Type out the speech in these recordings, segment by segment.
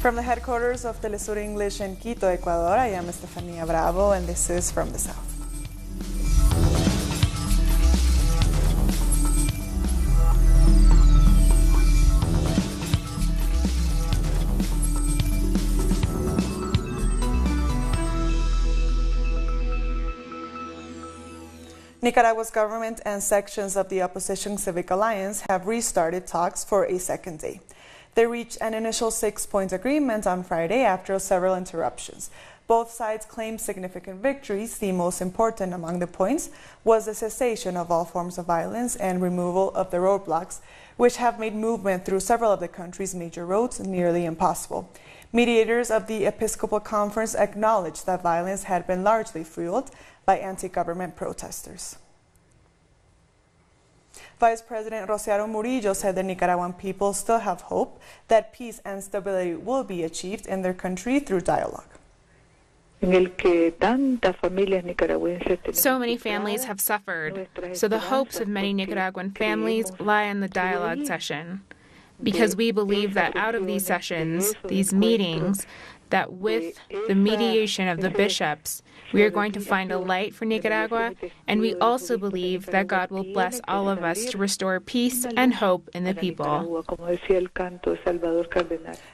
From the headquarters of Telesur English in Quito, Ecuador, I am Estefania Bravo, and this is From the South. Nicaragua's government and sections of the opposition Civic Alliance have restarted talks for a second day. They reached an initial 6-point agreement on Friday after several interruptions. Both sides claimed significant victories. The most important among the points was the cessation of all forms of violence and removal of the roadblocks, which have made movement through several of the country's major roads nearly impossible. Mediators of the Episcopal Conference acknowledged that violence had been largely fueled by anti-government protesters. Vice President Rociaro Murillo said the Nicaraguan people still have hope that peace and stability will be achieved in their country through dialogue. So many families have suffered, so the hopes of many Nicaraguan families lie in the dialogue session. Because we believe that out of these sessions, these meetings, that with the mediation of the bishops, we are going to find a light for Nicaragua, and we also believe that God will bless all of us to restore peace and hope in the people.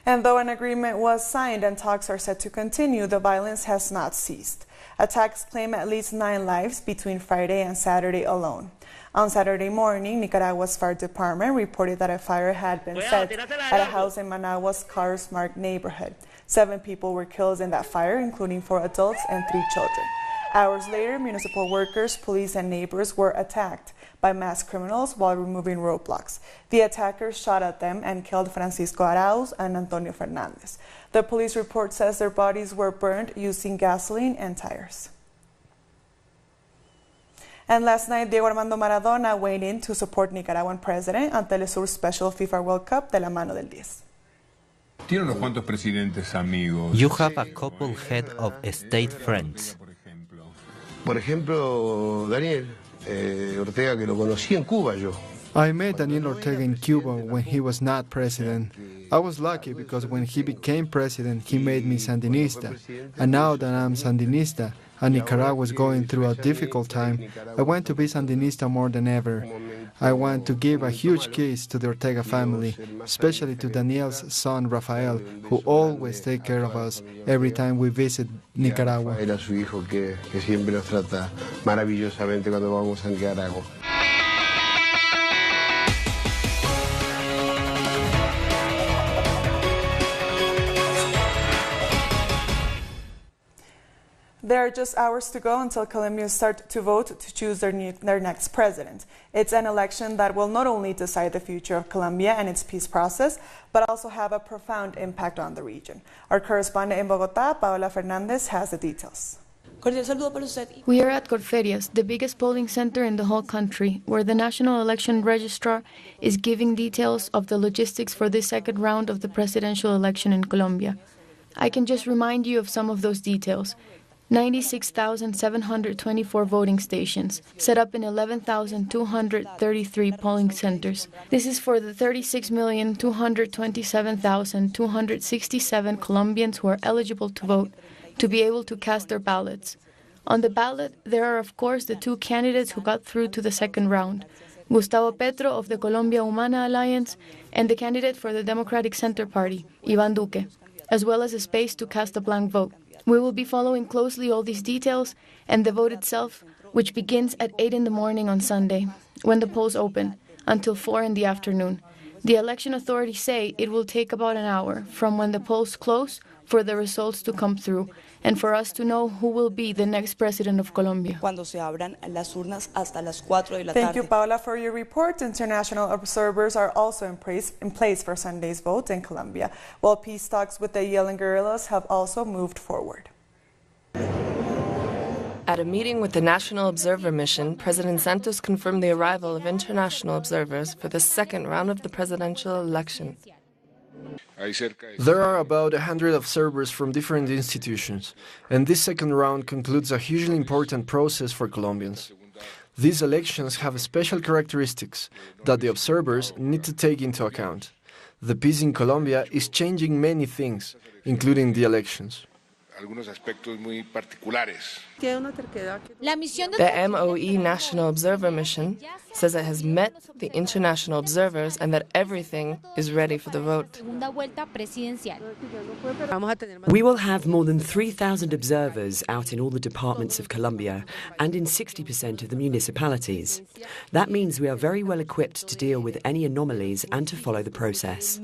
And though an agreement was signed and talks are set to continue, the violence has not ceased. Attacks claim at least 9 lives between Friday and Saturday alone. On Saturday morning, Nicaragua's fire department reported that a fire had been set at a house in Managua's Cars Mark neighborhood. 7 people were killed in that fire, including 4 adults and 3 children. Hours later, municipal workers, police, and neighbors were attacked by masked criminals while removing roadblocks. The attackers shot at them and killed Francisco Arauz and Antonio Fernandez. The police report says their bodies were burned using gasoline and tires. And last night, Diego Armando Maradona weighed in to support Nicaraguan president on Telesur's special FIFA World Cup de la mano del 10. You have a couple head of state friends. Por ejemplo, Daniel Ortega, que lo conocí en Cuba yo. I met Daniel Ortega in Cuba when he was not president. I was lucky because when he became president, he made me Sandinista. And now that I'm Sandinista, and Nicaragua is going through a difficult time, I want to be Sandinista more than ever. I want to give a huge kiss to the Ortega family, especially to Daniel's son Rafael, who always take care of us every time we visit Nicaragua. Era su hijo que siempre nos trata maravillosamente cuando vamos a Nicaragua. There are just hours to go until Colombians start to vote to choose their next president. It's an election that will not only decide the future of Colombia and its peace process, but also have a profound impact on the region. Our correspondent in Bogotá, Paola Fernandez, has the details. We are at Corferias, the biggest polling center in the whole country, where the National Election Registrar is giving details of the logistics for this second round of the presidential election in Colombia. I can just remind you of some of those details. 96,724 voting stations, set up in 11,233 polling centers. This is for the 36,227,267 Colombians who are eligible to vote, to be able to cast their ballots. On the ballot, there are of course the 2 candidates who got through to the second round, Gustavo Petro of the Colombia Humana Alliance and the candidate for the Democratic Center Party, Iván Duque, as well as a space to cast a blank vote. We will be following closely all these details and the vote itself, which begins at 8 in the morning on Sunday, when the polls open, until 4 in the afternoon. The election authorities say it will take about an hour from when the polls close for the results to come through and for us to know who will be the next president of Colombia. Thank you, Paola, for your report. International observers are also in place for Sunday's vote in Colombia, while peace talks with the Yellen guerrillas have also moved forward. At a meeting with the National Observer Mission, President Santos confirmed the arrival of international observers for the second round of the presidential election. There are about 100 observers from different institutions, and this second round concludes a hugely important process for Colombians. These elections have special characteristics that the observers need to take into account. The peace in Colombia is changing many things, including the elections. The MOE National Observer Mission says it has met the international observers and that everything is ready for the vote. We will have more than 3,000 observers out in all the departments of Colombia and in 60% of the municipalities. That means we are very well equipped to deal with any anomalies and to follow the process.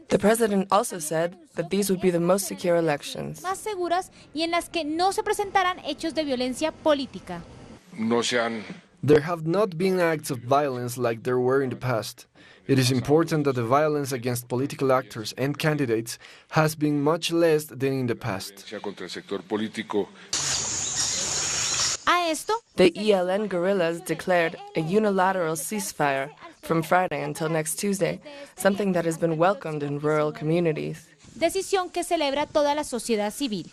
The president also said that these would be the most secure elections. There have not been acts of violence like there were in the past. It is important that the violence against political actors and candidates has been much less than in the past. The ELN guerrillas declared a unilateral ceasefire from Friday until next Tuesday, something that has been welcomed in rural communities. Decisión que celebra toda la sociedad civil.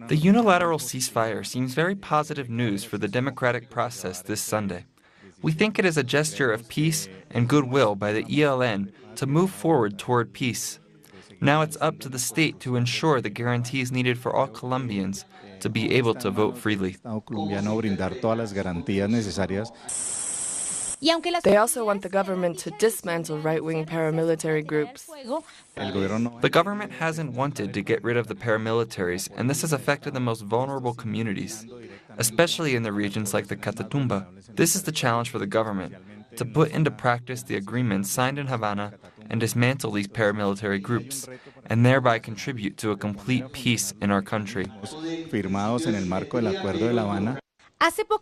The unilateral ceasefire seems very positive news for the democratic process this Sunday. We think it is a gesture of peace and goodwill by the ELN to move forward toward peace. Now it's up to the state to ensure the guarantees needed for all Colombians to be able to vote freely. They also want the government to dismantle right-wing paramilitary groups. The government hasn't wanted to get rid of the paramilitaries, and this has affected the most vulnerable communities, especially in the regions like the Catatumbo. This is the challenge for the government, to put into practice the agreements signed in Havana and dismantle these paramilitary groups, and thereby contribute to a complete peace in our country.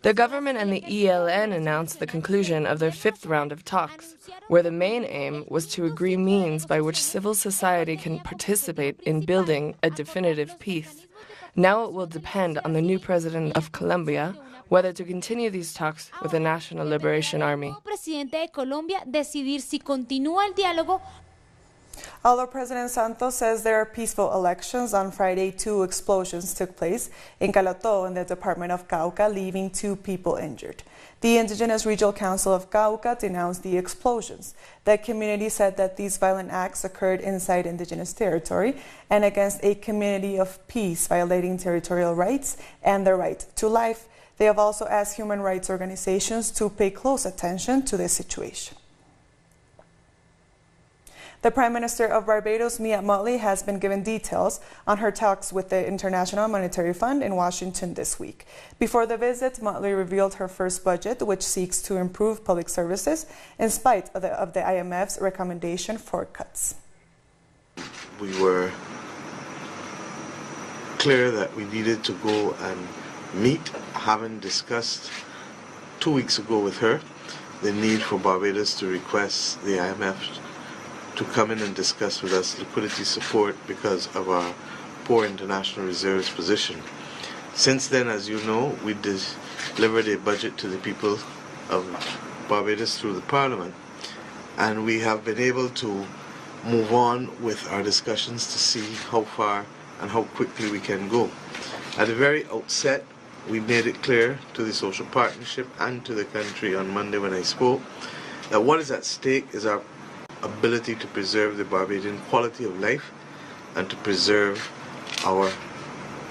The government and the ELN announced the conclusion of their fifth round of talks, where the main aim was to agree means by which civil society can participate in building a definitive peace. Now it will depend on the new president of Colombia whether to continue these talks with the National Liberation Army. Although President Santos says there are peaceful elections, on Friday 2 explosions took place in Calato in the department of Cauca, leaving 2 people injured. The Indigenous Regional Council of Cauca denounced the explosions. The community said that these violent acts occurred inside indigenous territory and against a community of peace, violating territorial rights and the right to life. They have also asked human rights organizations to pay close attention to this situation. The Prime Minister of Barbados, Mia Mottley, has been given details on her talks with the International Monetary Fund in Washington this week. Before the visit, Mottley revealed her first budget, which seeks to improve public services in spite of the IMF's recommendation for cuts. We were clear that we needed to go and meet, having discussed 2 weeks ago with her the need for Barbados to request the IMF to come in and discuss with us liquidity support because of our poor international reserves position. Since then, as you know, we delivered a budget to the people of Barbados through the Parliament, and we have been able to move on with our discussions to see how far and how quickly we can go. At the very outset, we made it clear to the social partnership and to the country on Monday when I spoke that what is at stake is our ability to preserve the Barbadian quality of life and to preserve our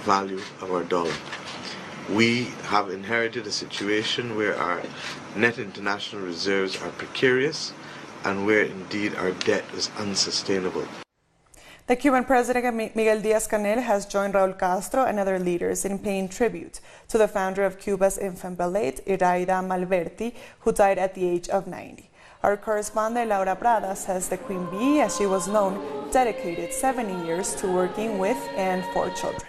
value of our dollar. We have inherited a situation where our net international reserves are precarious and where indeed our debt is unsustainable. The Cuban President Miguel Díaz-Canel has joined Raúl Castro and other leaders in paying tribute to the founder of Cuba's infant ballet, Iraida Malverti, who died at the age of 90. Our correspondent Laura Prada says the Queen Bee, as she was known, dedicated 70 years to working with and for children.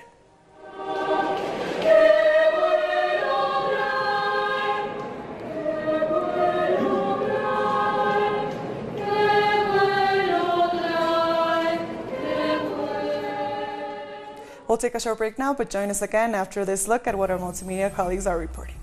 We'll take a short break now, but join us again after this look at what our multimedia colleagues are reporting.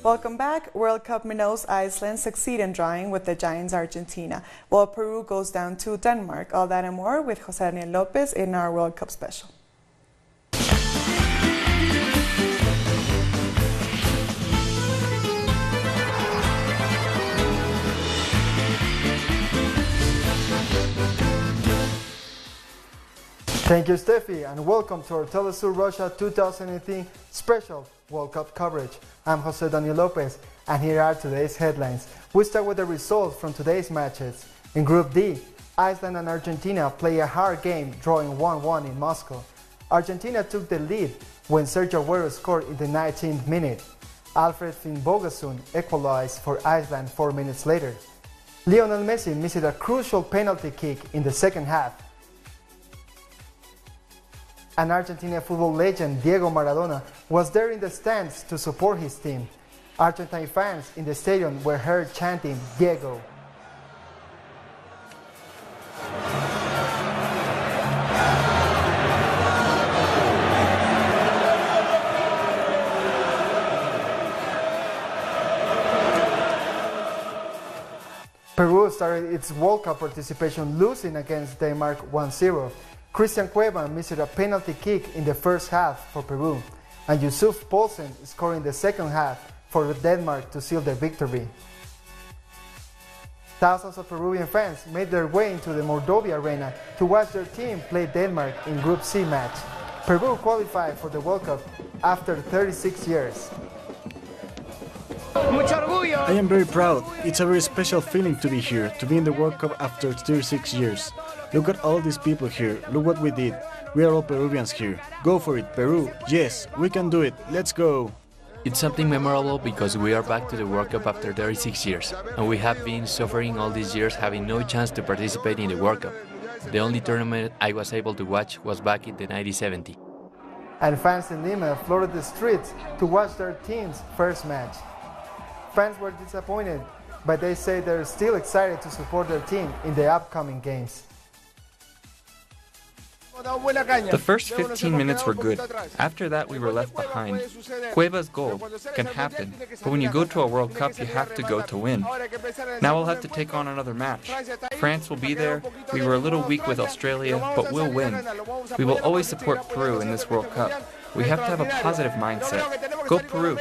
Welcome back. World Cup minnows Iceland succeed in drawing with the Giants Argentina, while Peru goes down to Denmark. All that and more with Jose Daniel Lopez in our World Cup special. Thank you, Steffi, and welcome to our Telesur Russia 2018 special World Cup coverage. I'm Jose Daniel Lopez, and here are today's headlines. We start with the results from today's matches. In Group D, Iceland and Argentina play a hard game, drawing 1-1 in Moscow. Argentina took the lead when Sergio Aguero scored in the 19th minute. Alfred Finnbogason equalized for Iceland 4 minutes later. Lionel Messi missed a crucial penalty kick in the second half. And Argentina football legend Diego Maradona was there in the stands to support his team. Argentine fans in the stadium were heard chanting Diego. Peru started its World Cup participation losing against Denmark 1-0. Christian Cueva missed a penalty kick in the first half for Peru, and Yusuf Poulsen scored in the second half for Denmark to seal their victory. Thousands of Peruvian fans made their way into the Mordovia Arena to watch their team play Denmark in Group C match. Peru qualified for the World Cup after 36 years. I am very proud. It's a very special feeling to be here, to be in the World Cup after 36 years. Look at all these people here. Look what we did. We are all Peruvians here. Go for it, Peru. Yes, we can do it. Let's go. It's something memorable because we are back to the World Cup after 36 years, and we have been suffering all these years having no chance to participate in the World Cup. The only tournament I was able to watch was back in the 1970. And fans in Lima flooded the streets to watch their team's first match. Fans were disappointed, but they say they're still excited to support their team in the upcoming games. The first 15 minutes were good. After that, we were left behind. Cueva's goal can happen, but when you go to a World Cup, you have to go to win. Now we'll have to take on another match. France will be there. We were a little weak with Australia, but we'll win. We will always support Peru in this World Cup. We have to have a positive mindset. Go Peru!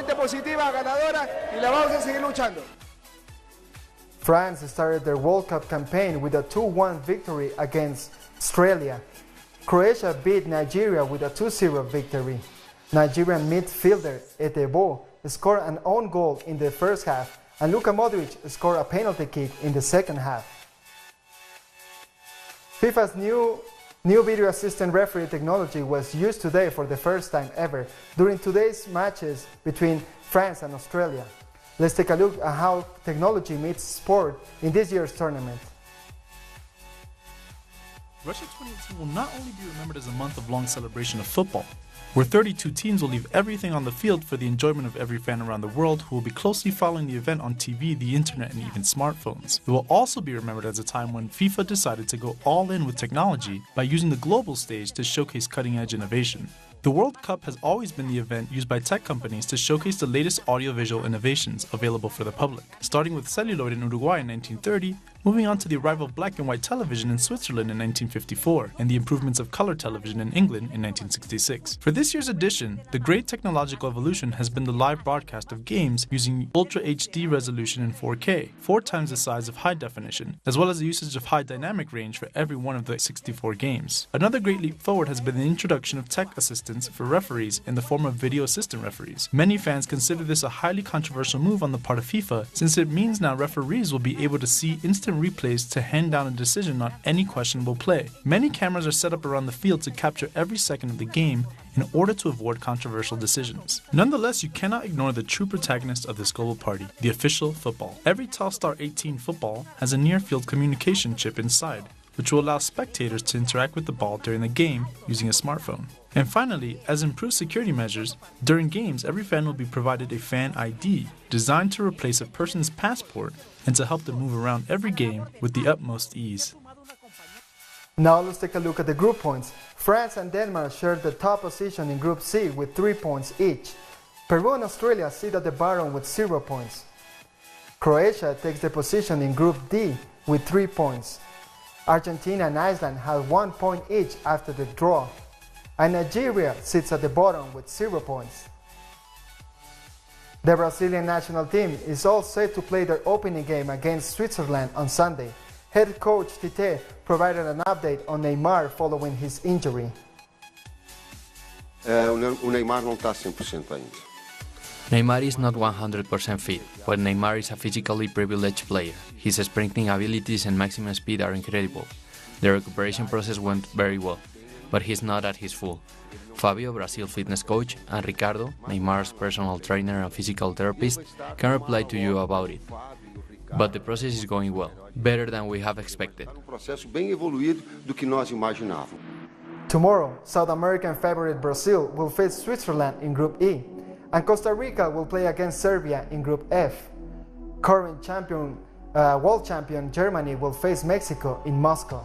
France started their World Cup campaign with a 2-1 victory against Australia. Croatia beat Nigeria with a 2-0 victory. Nigerian midfielder Etebo scored an own goal in the first half, and Luka Modric scored a penalty kick in the second half. FIFA's new video assistant referee technology was used today for the first time ever during today's matches between France and Australia. Let's take a look at how technology meets sport in this year's tournament. Russia 2018 will not only be remembered as a month-long celebration of football, where 32 teams will leave everything on the field for the enjoyment of every fan around the world who will be closely following the event on TV, the internet, and even smartphones. It will also be remembered as a time when FIFA decided to go all in with technology by using the global stage to showcase cutting-edge innovation. The World Cup has always been the event used by tech companies to showcase the latest audiovisual innovations available for the public, starting with celluloid in Uruguay in 1930, moving on to the arrival of black and white television in Switzerland in 1954, and the improvements of color television in England in 1966. For this year's edition, the great technological evolution has been the live broadcast of games using Ultra HD resolution in 4K, 4 times the size of high definition, as well as the usage of high dynamic range for every one of the 64 games. Another great leap forward has been the introduction of tech assistance for referees in the form of video assistant referees. Many fans consider this a highly controversial move on the part of FIFA, since it means now referees will be able to see instant replays to hand down a decision on any questionable play. Many cameras are set up around the field to capture every second of the game in order to avoid controversial decisions. Nonetheless, you cannot ignore the true protagonist of this global party, the official football. Every Telstar 18 football has a near-field communication chip inside, which will allow spectators to interact with the ball during the game using a smartphone. And finally, as improved security measures, during games every fan will be provided a fan ID designed to replace a person's passport and to help them move around every game with the utmost ease. Now let's take a look at the group points. France and Denmark shared the top position in Group C with 3 points each. Peru and Australia sit at the bottom with 0 points. Croatia takes the position in Group D with 3 points. Argentina and Iceland have 1 point each after the draw. And Nigeria sits at the bottom with 0 points. The Brazilian national team is all set to play their opening game against Switzerland on Sunday. Head coach Tite provided an update on Neymar following his injury. O Neymar não está 100% ainda. Neymar is not 100% fit, but Neymar is a physically privileged player. His sprinting abilities and maximum speed are incredible. The recuperation process went very well, but he's not at his full. Fabio, Brazil fitness coach, and Ricardo, Neymar's personal trainer and physical therapist, can reply to you about it. But the process is going well, better than we have expected. Tomorrow, South American favorite Brazil will face Switzerland in Group E, and Costa Rica will play against Serbia in Group F. Current world champion Germany will face Mexico in Moscow.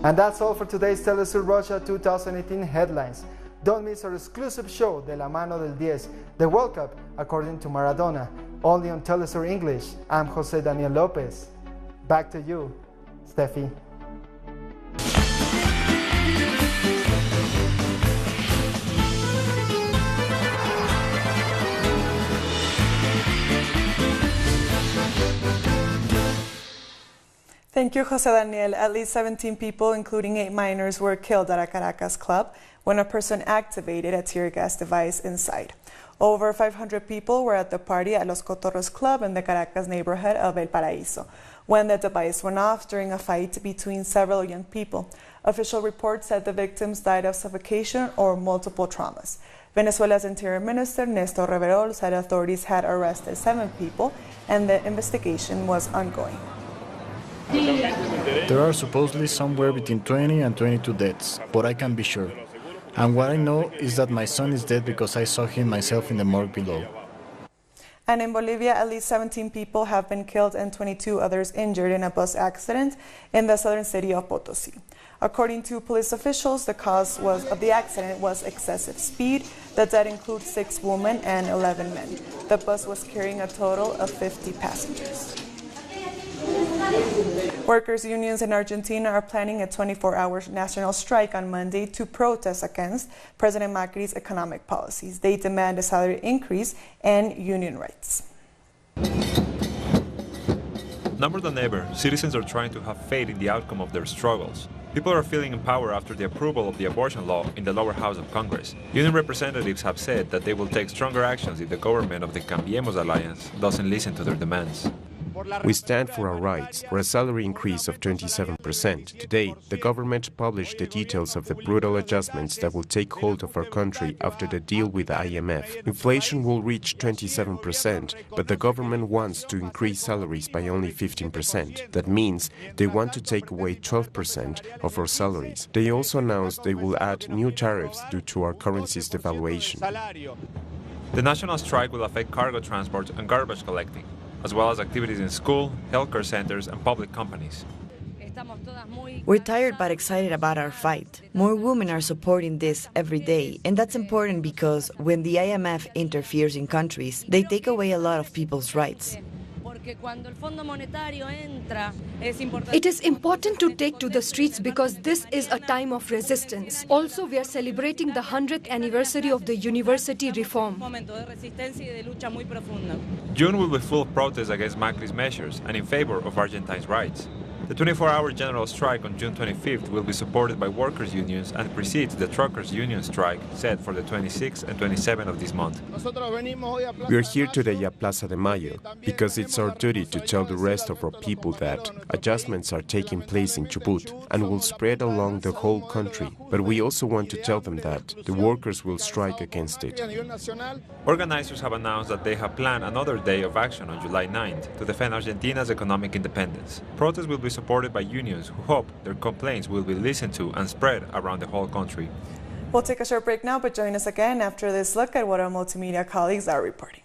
And that's all for today's Telesur Russia 2018 headlines. Don't miss our exclusive show, De la Mano del 10, the World Cup according to Maradona, only on Telesur English. I'm Jose Daniel Lopez. Back to you, Steffi. Thank you, Jose Daniel. At least 17 people, including 8 minors, were killed at a Caracas club when a person activated a tear gas device inside. Over 500 people were at the party at Los Cotorros Club in the Caracas neighborhood of El Paraíso when the device went off during a fight between several young people. Official reports said the victims died of suffocation or multiple traumas. Venezuela's Interior Minister, Néstor Reverol, said authorities had arrested 7 people and the investigation was ongoing. There are supposedly somewhere between 20 and 22 deaths, but I can't be sure. And what I know is that my son is dead because I saw him myself in the morgue below. And in Bolivia, at least 17 people have been killed and 22 others injured in a bus accident in the southern city of Potosí. According to police officials, the cause of the accident was excessive speed. The dead include 6 women and 11 men. The bus was carrying a total of 50 passengers. Workers' unions in Argentina are planning a 24-hour national strike on Monday to protest against President Macri's economic policies. They demand a salary increase and union rights. Number than ever, citizens are trying to have faith in the outcome of their struggles. People are feeling empowered after the approval of the abortion law in the lower house of Congress. Union representatives have said that they will take stronger actions if the government of the Cambiemos alliance doesn't listen to their demands. We stand for our rights, for a salary increase of 27%. Today, the government published the details of the brutal adjustments that will take hold of our country after the deal with the IMF. Inflation will reach 27%, but the government wants to increase salaries by only 15%. That means they want to take away 12% of our salaries. They also announced they will add new tariffs due to our currency's devaluation. The national strike will affect cargo transport and garbage collecting, as well as activities in school, healthcare centers, and public companies. We're tired but excited about our fight. More women are supporting this every day, and that's important because when the IMF interferes in countries, they take away a lot of people's rights. It is important to take to the streets because this is a time of resistance. Also, we are celebrating the 100th anniversary of the university reform. June will be full of protests against Macri's measures and in favor of Argentines' rights. The 24-hour general strike on June 25th will be supported by workers' unions and precedes the truckers' union strike set for the 26th and 27th of this month. We are here today at Plaza de Mayo because it's our duty to tell the rest of our people that adjustments are taking place in Chubut and will spread along the whole country. But we also want to tell them that the workers will strike against it. Organizers have announced that they have planned another day of action on July 9th to defend Argentina's economic independence. Protests will be supported by unions who hope their complaints will be listened to and spread around the whole country. We'll take a short break now, but join us again after this look at what our multimedia colleagues are reporting.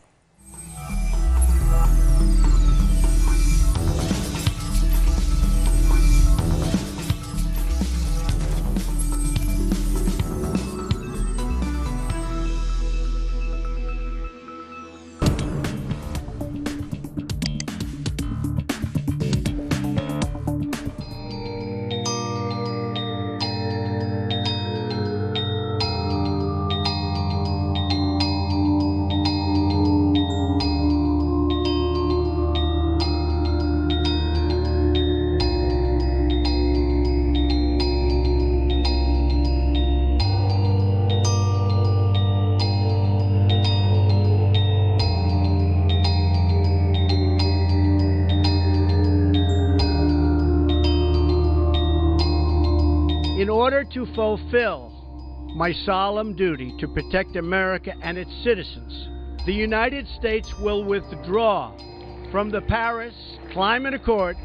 to fulfill my solemn duty to protect America and its citizens, the United States will withdraw from the Paris Climate Accord.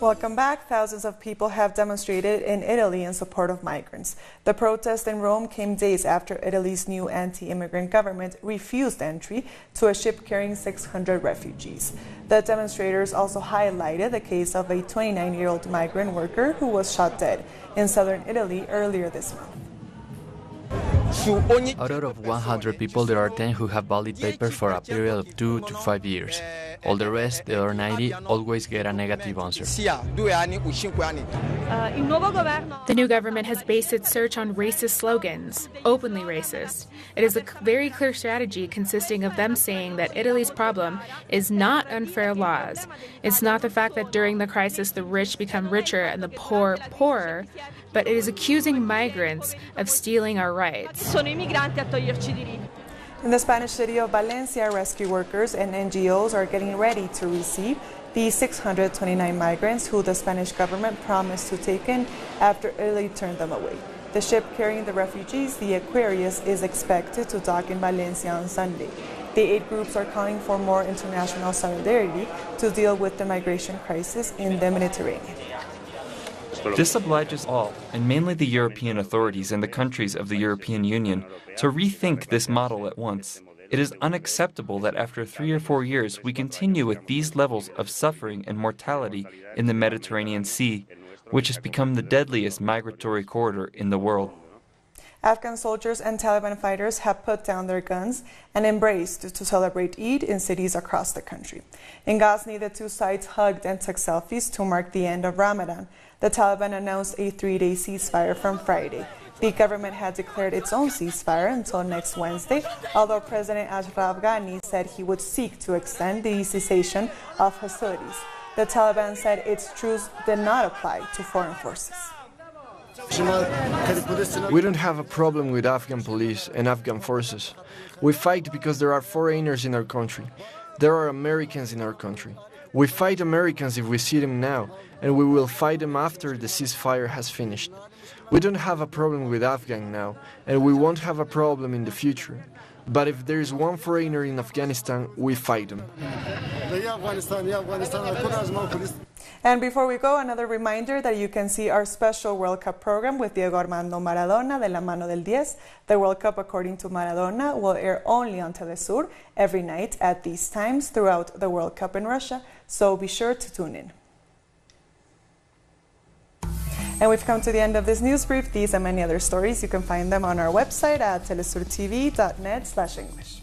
Welcome back. Thousands of people have demonstrated in Italy in support of migrants. The protest in Rome came days after Italy's new anti-immigrant government refused entry to a ship carrying 600 refugees. The demonstrators also highlighted the case of a 29-year-old migrant worker who was shot dead in southern Italy earlier this month. Out of 100 people, there are 10 who have valid papers for a period of 2 to 5 years. All the rest, the other 90, always get a negative answer. The new government has based its search on racist slogans, openly racist. It is a very clear strategy consisting of them saying that Italy's problem is not unfair laws. It's not the fact that during the crisis the rich become richer and the poor poorer, but it is accusing migrants of stealing our rights. In the Spanish city of Valencia, rescue workers and NGOs are getting ready to receive the 629 migrants who the Spanish government promised to take in after Italy turned them away. The ship carrying the refugees, the Aquarius, is expected to dock in Valencia on Sunday. The 8 groups are calling for more international solidarity to deal with the migration crisis in the Mediterranean. This obliges all, and mainly the European authorities and the countries of the European Union, to rethink this model at once. It is unacceptable that after 3 or 4 years we continue with these levels of suffering and mortality in the Mediterranean Sea, which has become the deadliest migratory corridor in the world. Afghan soldiers and Taliban fighters have put down their guns and embraced to celebrate Eid in cities across the country. In Ghazni, the two sides hugged and took selfies to mark the end of Ramadan. The Taliban announced a 3-day ceasefire from Friday. The government had declared its own ceasefire until next Wednesday, although President Ashraf Ghani said he would seek to extend the cessation of hostilities. The Taliban said its truce did not apply to foreign forces. We don't have a problem with Afghan police and Afghan forces. We fight because there are foreigners in our country. There are Americans in our country. We fight Americans if we see them now, and we will fight them after the ceasefire has finished. We don't have a problem with Afghan now, and we won't have a problem in the future. But if there is one foreigner in Afghanistan, we fight them. And before we go, another reminder that you can see our special World Cup program with Diego Armando Maradona de la mano del 10. The World Cup, according to Maradona, will air only on Telesur every night at these times throughout the World Cup in Russia, so be sure to tune in. And we've come to the end of this news brief. These and many other stories, you can find them on our website at telesurtv.net/English.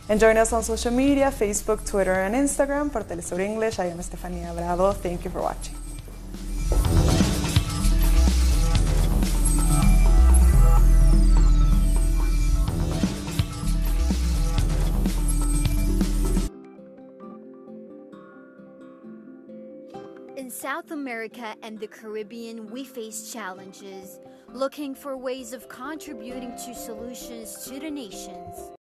And join us on social media, Facebook, Twitter, and Instagram for Telesur English. I am Estefania Bravo. Thank you for watching. In South America and the Caribbean, we face challenges, looking for ways of contributing to solutions to the nations.